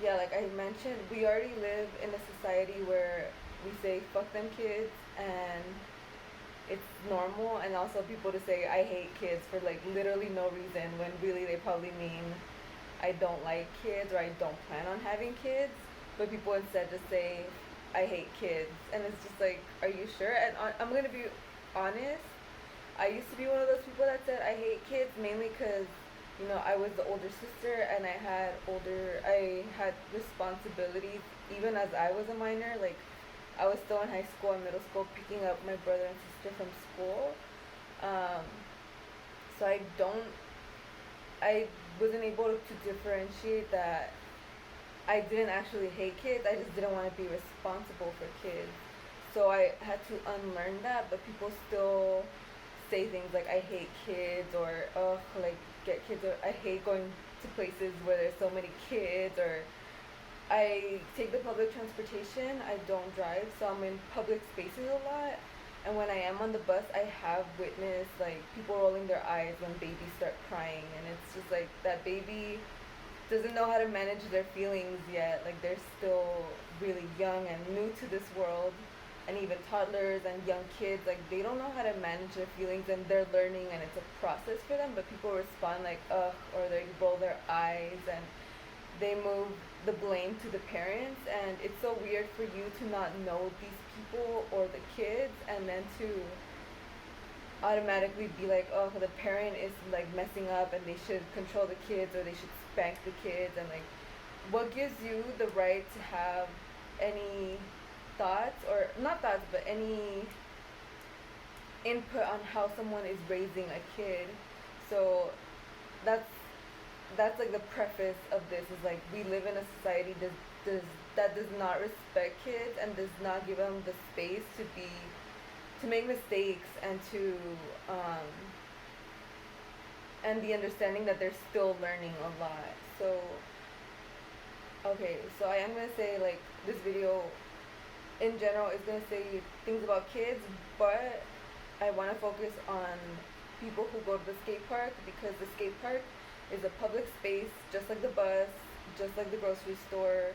yeah, like I mentioned, we already live in a society where we say fuck them kids, and it's normal, and also people to say I hate kids for like literally no reason when really they probably mean I don't like kids or I don't plan on having kids, but people instead just say I hate kids, and it's just like, are you sure? And I'm gonna be honest, I used to be one of those people that said I hate kids mainly because, you know, I was the older sister and I had responsibilities even as I was a minor. Like, I was still in high school and middle school picking up my brother and sister from school. Um, so I wasn't able to differentiate that I didn't actually hate kids. I just didn't want to be responsible for kids. So I had to unlearn that, but people still say things like I hate kids or oh like get kids or I hate going to places where there's so many kids or I take the public transportation. I don't drive, so I'm in public spaces a lot. And when I am on the bus, I have witnessed like people rolling their eyes when babies start crying, and it's just like that baby doesn't know how to manage their feelings yet. Like they're still really young and new to this world, and even toddlers and young kids, like they don't know how to manage their feelings, and they're learning, and it's a process for them. But people respond like ugh, or they roll their eyes, and they move the blame to the parents, and it's so weird for you to not know these people or the kids, and then to automatically be like, oh, the parent is like messing up and they should control the kids or they should spank the kids, and like, what gives you the right to have any thoughts or not thoughts, but any input on how someone is raising a kid? So that's that's like the preface of this is like we live in a society does that does not respect kids and does not give them the space to make mistakes and to um, and the understanding that they're still learning a lot. So okay, so I am gonna say like this video in general is gonna say things about kids, but I want to focus on people who go to the skate park because the skate park is a public space, just like the bus, just like the grocery store.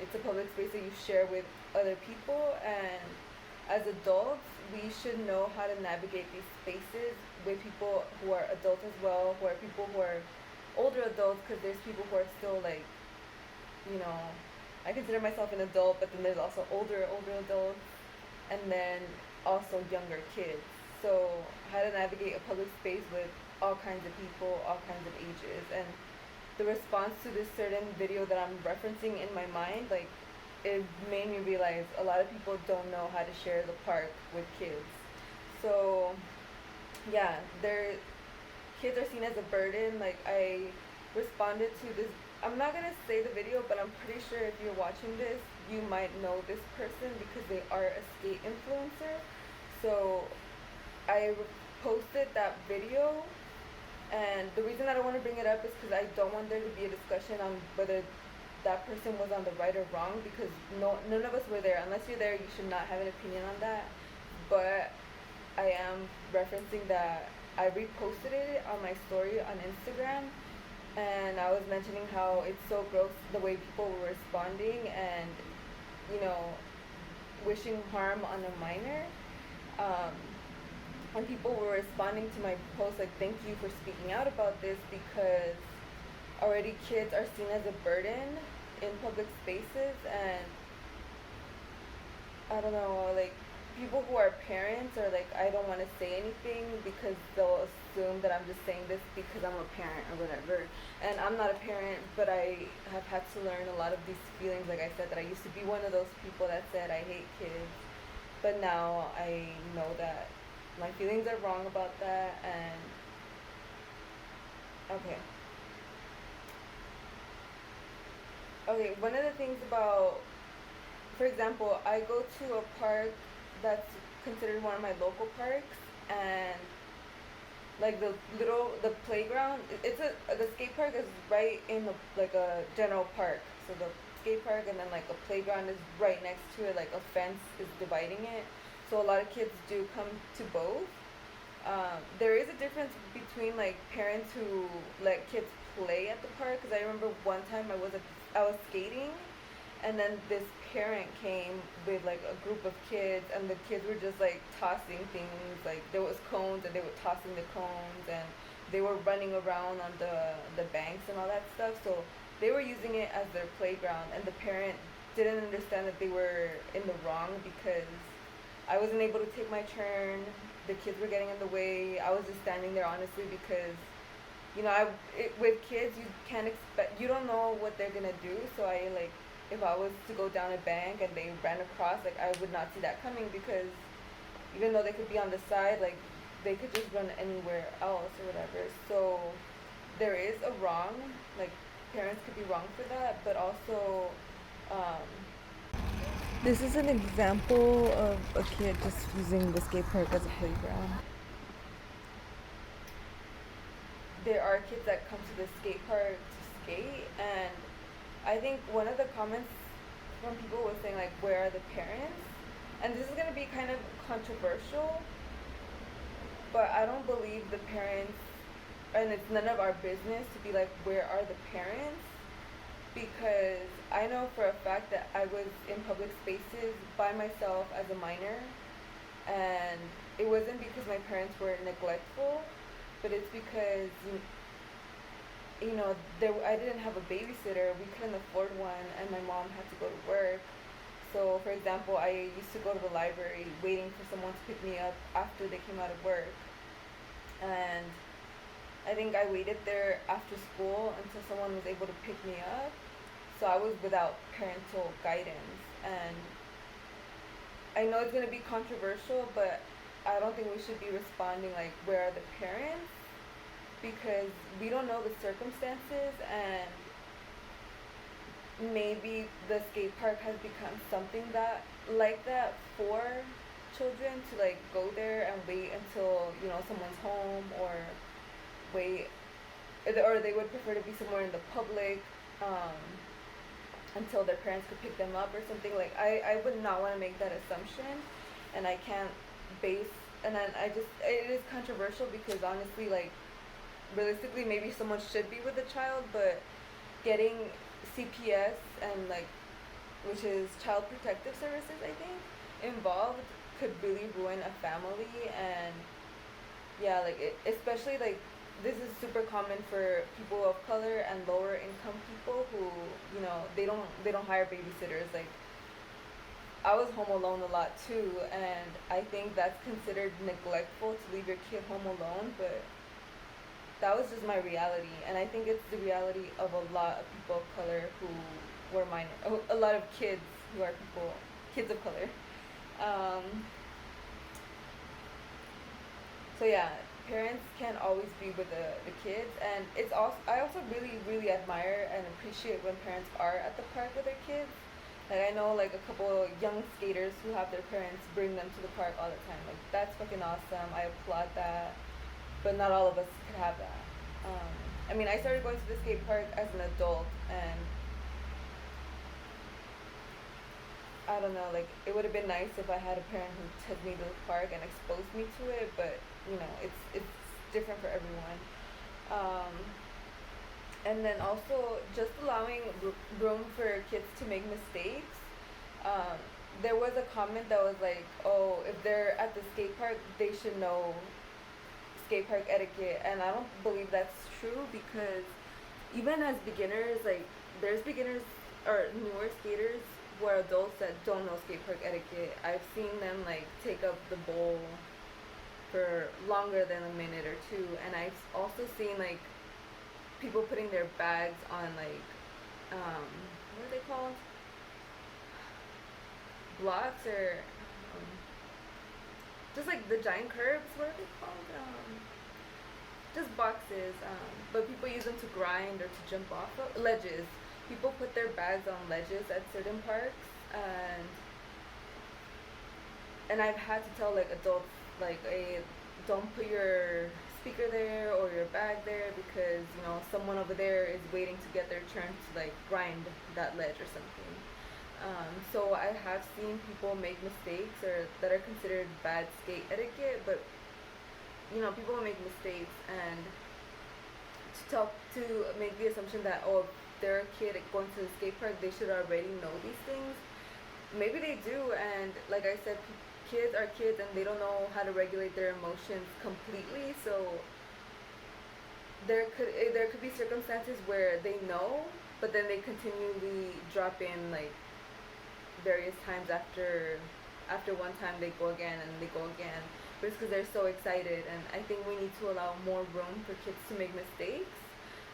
It's a public space that you share with other people, and as adults, we should know how to navigate these spaces with people who are adults as well, who are people who are older adults, because there's people who are still like, you know, I consider myself an adult, but then there's also older adults, and then also younger kids. So how to navigate a public space with all kinds of people, all kinds of ages, and the response to this certain video that I'm referencing in my mind, like it made me realize a lot of people don't know how to share the park with kids. So yeah, their kids are seen as a burden. Like I responded to this. I'm not gonna say the video, but I'm pretty sure if you're watching this, you might know this person because they are a skate influencer. So I posted that video, and the reason I don't want to bring it up is because I don't want there to be a discussion on whether that person was on the right or wrong, because none of us were there. Unless you're there, you should not have an opinion on that. But I am referencing that I reposted it on my story on Instagram, and I was mentioning how it's so gross the way people were responding and, you know, wishing harm on a minor. Um, and people were responding to my post like, thank you for speaking out about this, because already kids are seen as a burden in public spaces, and I don't know, like people who are parents are like, I don't want to say anything because they'll assume that I'm just saying this because I'm a parent or whatever. And I'm not a parent, but I have had to learn a lot of these feelings. Like I said, that I used to be one of those people that said I hate kids, but now I know that my feelings are wrong about that. And okay, okay, one of the things about, for example, I go to a park that's considered one of my local parks, and like the playground, it's a the skate park is right in the like a general park. So the skate park and then like a playground is right next to it, like a fence is dividing it. So a lot of kids do come to both. There is a difference between like parents who let kids play at the park, because I remember one time I was at I was skating, and then this parent came with like a group of kids, and the kids were just like tossing things. Like there was cones, and they were tossing the cones, and they were running around on the banks and all that stuff. So they were using it as their playground, and the parent didn't understand that they were in the wrong because I wasn't able to take my turn. The kids were getting in the way. I was just standing there honestly because, with kids you can't expect, you don't know what they're gonna do. So I like, if I was to go down a bank and they ran across, like I would not see that coming because even though they could be on the side, like they could just run anywhere else or whatever. So there is a wrong, like parents could be wrong for that, but also um, this is an example of a kid just using the skate park as a playground. There are kids that come to the skate park to skate, and I think one of the comments from people was saying like, where are the parents? And this is gonna be kind of controversial, but I don't believe the parents, and it's none of our business to be like, where are the parents? Because I know for a fact that I was in public spaces by myself as a minor, and it wasn't because my parents were neglectful, but it's because I didn't have a babysitter. We couldn't afford one, and my mom had to go to work. So, for example, I used to go to the library waiting for someone to pick me up after they came out of work, and I think I waited there after school until someone was able to pick me up. So I was without parental guidance. And I know it's going to be controversial, but I don't think we should be responding like, where are the parents? Because we don't know the circumstances, and maybe the skate park has become something that like that for children to like go there and wait until someone's home, or wait, or they would prefer to be somewhere in the public until their parents could pick them up or something. Like I would not want to make that assumption, and I can't base, and then it is controversial because honestly, like realistically maybe someone should be with a child, but getting CPS and like, which is Child Protective Services, I think, involved could really ruin a family. And yeah, like especially like this is super common for people of color and lower income people who they don't hire babysitters. Like I was home alone a lot too, and I think that's considered neglectful to leave your kid home alone, but that was just my reality, and I think it's the reality of a lot of people of color who were minor, a lot of kids who are kids of color. Um, so yeah, parents can't always be with the kids, and I also really really admire and appreciate when parents are at the park with their kids. Like I know like a couple of young skaters who have their parents bring them to the park all the time. Like that's fucking awesome. I applaud that, but not all of us could have that. I mean, I started going to the skate park as an adult, and I don't know, like it would have been nice if I had a parent who took me to the park and exposed me to it, but it's different for everyone. Um, and then also just allowing room for kids to make mistakes. Um, there was a comment that was like, oh, if they're at the skate park, they should know skate park etiquette, and I don't believe that's true because even as beginners, like there's beginners or newer skaters who are adults that don't know skate park etiquette. I've seen them like take up the bowl for longer than a minute or two, and I've also seen like people putting their bags on like what are they called, blocks, or just like the giant curbs, what are they called, just boxes, but people use them to grind or to jump off of ledges. People put their bags on ledges at certain parks, and I've had to tell like adults like, hey, don't put your speaker there or your bag there because someone over there is waiting to get their turn to like grind that ledge or something. So I have seen people make mistakes or that are considered bad skate etiquette, but people make mistakes, and to make the assumption that, oh, they're a kid going to the skate park, they should already know these things. Maybe they do, and like I said, kids are kids and they don't know how to regulate their emotions completely. So there could be circumstances where they know, but then they continually drop in like various times after one time they go again and they go again. But it's because they're so excited, and I think we need to allow more room for kids to make mistakes.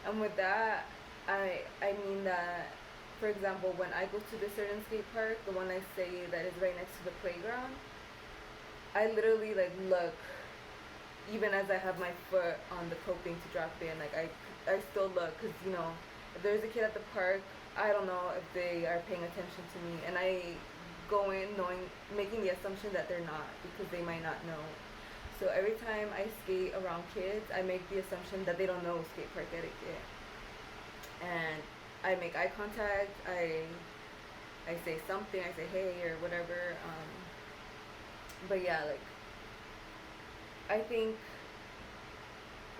And with that, I mean that, for example, when I go to the certain skate park, the one I say that is right next to the playground, I literally like look, even as I have my foot on the coping to drop in, like I still look, because if there's a kid at the park, I don't know if they are paying attention to me, and I go in making the assumption that they're not, because they might not know. So every time I skate around kids, I make the assumption that they don't know skate park etiquette, and I make eye contact. I say something. I say hey or whatever. But yeah, like I think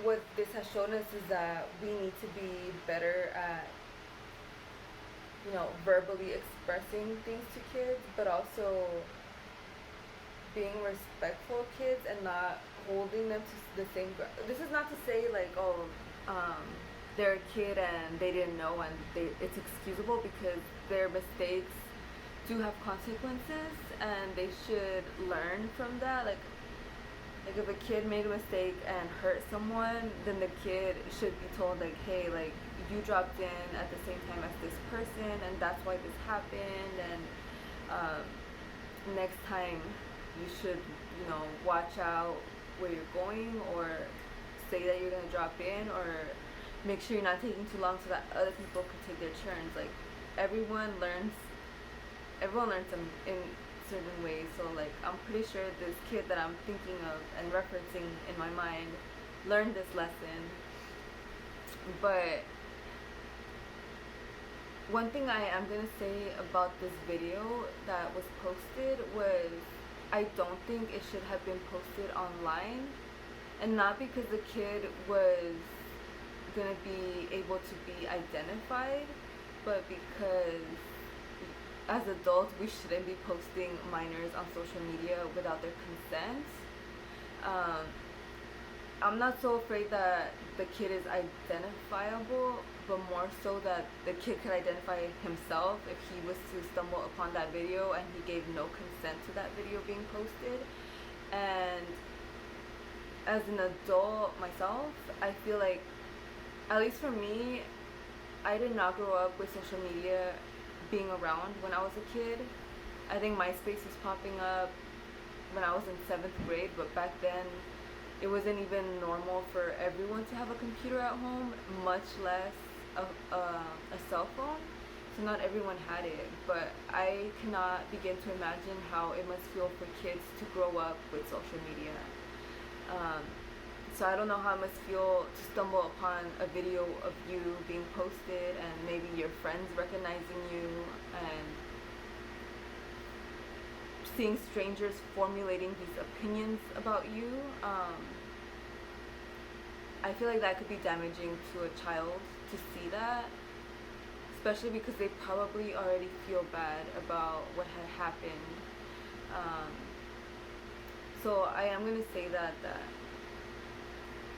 what this has shown us is that we need to be better at verbally expressing things to kids, but also being respectful of kids and not holding them to the same this is not to say like, they're a kid and they didn't know and it's excusable, because their mistakes do have consequences and they should learn from that. Like if a kid made a mistake and hurt someone, then the kid should be told like, hey, like you dropped in at the same time as this person and that's why this happened, and next time you should watch out where you're going, or say that you're gonna drop in, or make sure you're not taking too long so that other people could take their turns. Like everyone learns in certain ways. So like I'm pretty sure this kid that I'm thinking of and referencing in my mind learned this lesson. But one thing I am gonna say about this video that was posted was, I don't think it should have been posted online, and not because the kid was gonna be able to be identified, but because as adults we shouldn't be posting minors on social media without their consent. I'm not so afraid that the kid is identifiable, but more so that the kid could identify himself if he was to stumble upon that video and he gave no consent to that video being posted. And as an adult myself, I feel like, at least for me, I did not grow up with social media being around when I was a kid. I think MySpace was popping up when I was in 7th grade, but back then it wasn't even normal for everyone to have a computer at home, much less a cell phone. So not everyone had it, but I cannot begin to imagine how it must feel for kids to grow up with social media. So I don't know how it must feel to stumble upon a video of you being posted and maybe your friends recognizing you, and seeing strangers formulating these opinions about you. I feel like that could be damaging to a child to see that, especially because they probably already feel bad about what had happened. So I am going to say that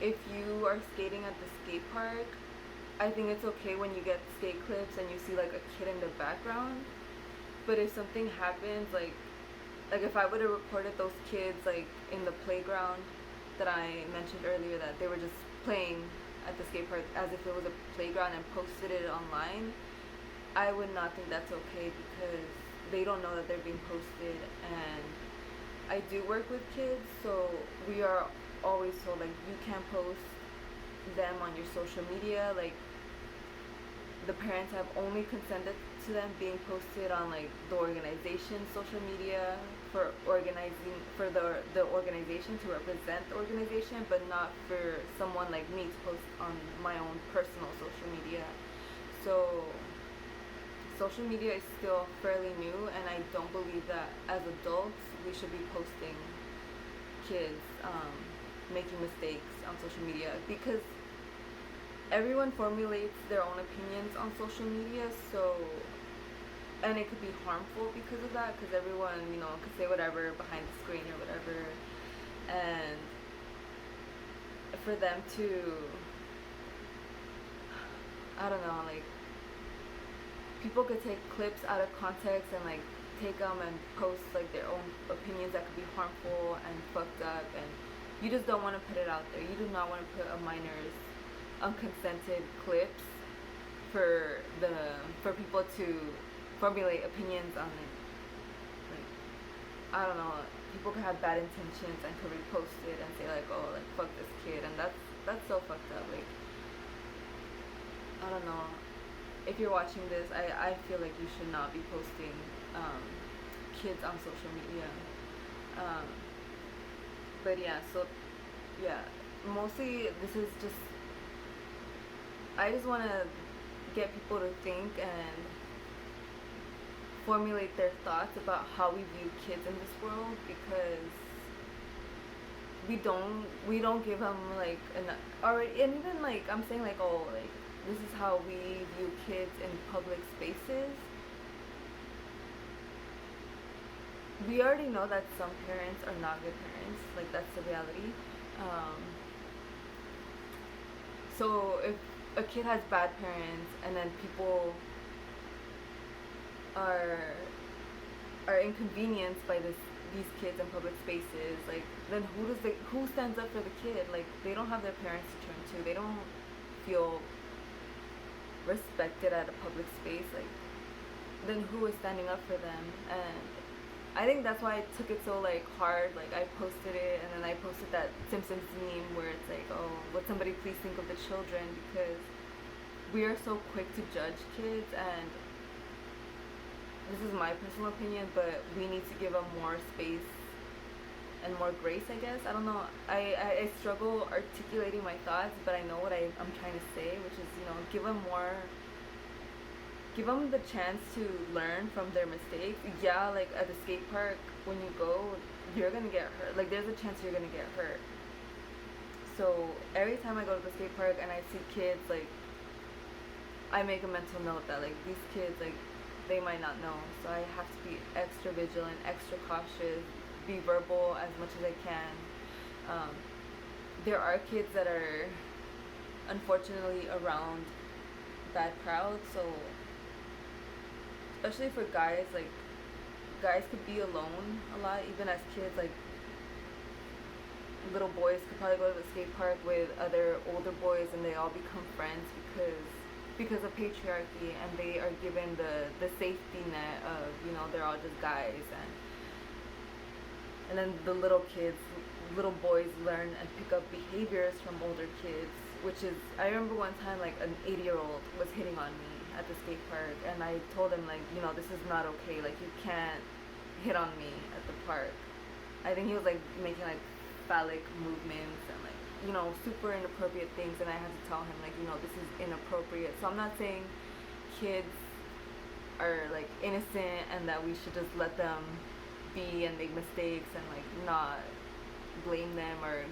if you are skating at the skate park, I think it's okay when you get skate clips and you see like a kid in the background. But if something happens, like if I would have reported those kids like in the playground that I mentioned earlier, that they were just playing at the skate park as if it was a playground, and posted it online, I would not think that's okay, because they don't know that they're being posted. And I do work with kids, so we are always told like you can't post them on your social media. Like the parents have only consented to them being posted on like the organization's social media for the organization, to represent the organization, but not for someone like me to post on my own personal social media. So social media is still fairly new, and I don't believe that as adults we should be posting kids making mistakes on social media, because everyone formulates their own opinions on social media, so, and it could be harmful because of that, because everyone, could say whatever behind the screen or whatever, and for them to, I don't know, like, people could take clips out of context and like take them and post like their own opinions that could be harmful and fucked up, and you just don't want to put it out there. You do not want to put a minor's unconsented clips for people to formulate opinions on it. Like, I don't know, people could have bad intentions and could repost it and say like, oh, like, fuck this kid, and that's so fucked up. Like, I don't know, if you're watching this, I feel like you should not be posting kids on social media. But yeah, mostly this is just, I just want to get people to think and formulate their thoughts about how we view kids in this world, because we don't give them like already, and even like I'm saying like, oh, like, this is how we view kids in public spaces. We already know that some parents are not good parents, like, that's the reality. So if a kid has bad parents and then people are inconvenienced by these kids in public spaces, like, then who stands up for the kid? Like, they don't have their parents to turn to. They don't feel respected at a public space. Like, then who is standing up for them? And I think that's why I took it so like hard. Like, I posted it, and then I posted that Simpsons meme where it's like, oh, would somebody please think of the children, because we are so quick to judge kids, and this is my personal opinion, but we need to give them more space and more grace, I guess. I don't know. I struggle articulating my thoughts, but I know what I'm trying to say, which is, give them the chance to learn from their mistakes. Yeah, like at the skate park, when you go, you're gonna get hurt. Like, there's a chance you're gonna get hurt. So every time I go to the skate park and I see kids, like, I make a mental note that, like, these kids, like, they might not know. So I have to be extra vigilant, extra cautious, be verbal as much as I can. There are kids that are unfortunately around bad crowds, so especially for guys, like, guys could be alone a lot, even as kids. Like, little boys could probably go to the skate park with other older boys and they all become friends because of patriarchy, and they are given the safety net of, they're all just guys, and then the little boys learn and pick up behaviors from older kids, which is, I remember one time, like, an 80-year-old was hitting on me at the skate park, and I told him, like, this is not okay, like, you can't hit on me at the park. I think he was, like, making, like, phallic movements and, like, super inappropriate things, and I had to tell him, like, this is inappropriate. So I'm not saying kids are, like, innocent and that we should just let them be and make mistakes and, like, not blame them, or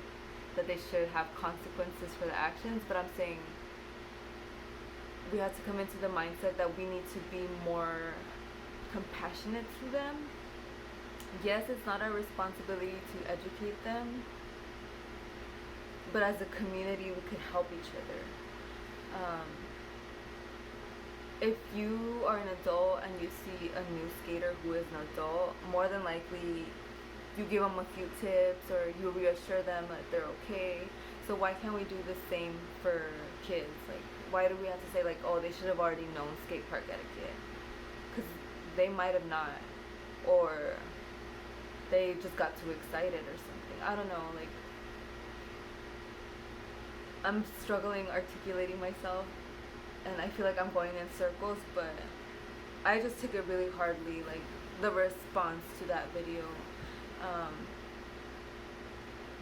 that they should have consequences for the actions, but I'm saying we have to come into the mindset that we need to be more compassionate to them. Yes, it's not our responsibility to educate them, but as a community we could help each other. If you are an adult and you see a new skater who is an adult, more than likely you give them a few tips or you reassure them that they're okay. So why can't we do the same for kids? Like, why do we have to say, like, oh, they should have already known skate park etiquette? Because they might have not, or they just got too excited or something. I don't know, like, I'm struggling articulating myself, and I feel like I'm going in circles, but I just took it really hardly, like, the response to that video,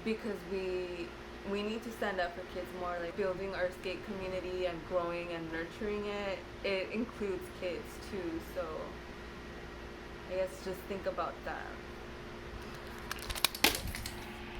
because we need to stand up for kids more. Like, building our skate community and growing and nurturing it includes kids too, so I guess just think about that.